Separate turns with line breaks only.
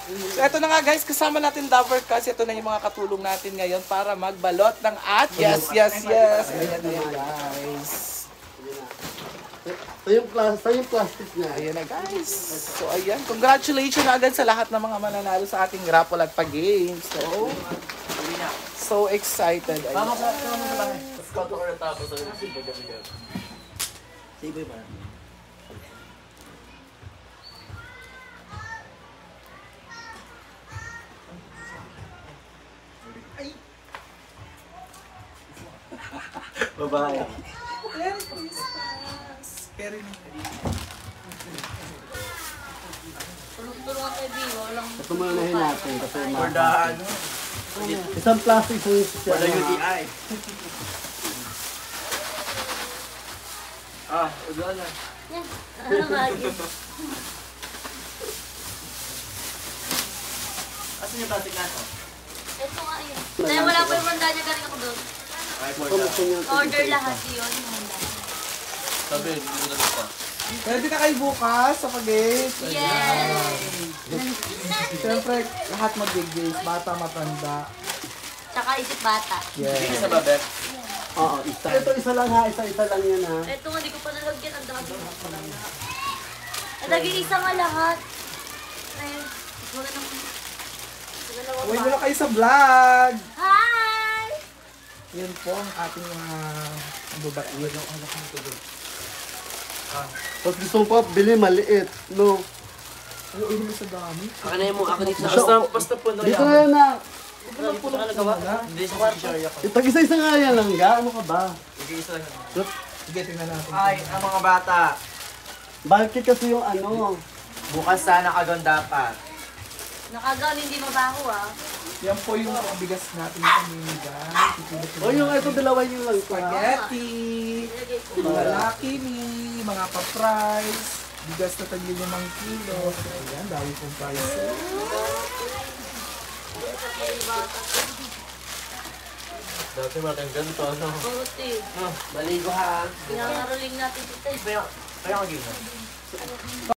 So ito na nga guys, kasama natin Lover kasi ito na yung mga katulong natin ngayon para magbalot ng at. Yes. Ayan guys.
Ito yung plastic niya.
Ayan na guys. So ayan, congratulations agad sa lahat ng mga mananalo sa ating raffle at pag-games. So excited. Ayan.
Babae.
Merry Christmas. Merry
Tulungan tayo, Bigo. Walang...
Ito manahin natin kasi
Bordaan.
isang plastic sa siya.
Wala UTI. Ulan na.
Yan. Ano nga yun?
Asan yung plastic na ito?
Ito nga yun. Dahil wala pa yung handa niya, galing ako doon. Order lahat yun. Yung handa.
Sabi, hindi ko na pa.
Pwede na kayo bukas sa pag-games.
Yes!
Siyempre, lahat mag-games. Bata, matanda.
Tsaka isip bata.
Hindi ka
Yes.
sa babet.
Oo, isa. Ito isa lang ha, isa lang yan ha.
Ito nga, di ko pa nalagyan. Ang dami. Ang nag-iisa nga lahat. Ayun. Wala nang...
Uwi muna kayo sa vlog.
Hi!
Yan po ang ating mga babae.
Pag gusto mo pa, bili maliit. No.
Ay, uwi mo sa dami.
Ako dito basta po na
Dito na yan na.
Dito ka nagawa. Hindi sa kwarto.
Ito isa nga yan lang ga. Ano ka ba?
Isa lang.
Sige, tingnan natin.
Ay, ang mga bata.
Bakit kasi yung ano?
Bukas sana kagon dapat.
Nakagaw, hindi mabaho ah.
Yan po yung bigas natin kanina, guys.
O yung ito, dalawa yun lang.
Spaghetti,
Nilagay ko.
mga Lucky Me, mga pa-fries, bigas na tagli 5 kilo. Ayan, dami pong prices.
Dati matang ganito. Ano?
Buti.
Baligo ha.
Pinangaroling natin dito.
Kaya kagina.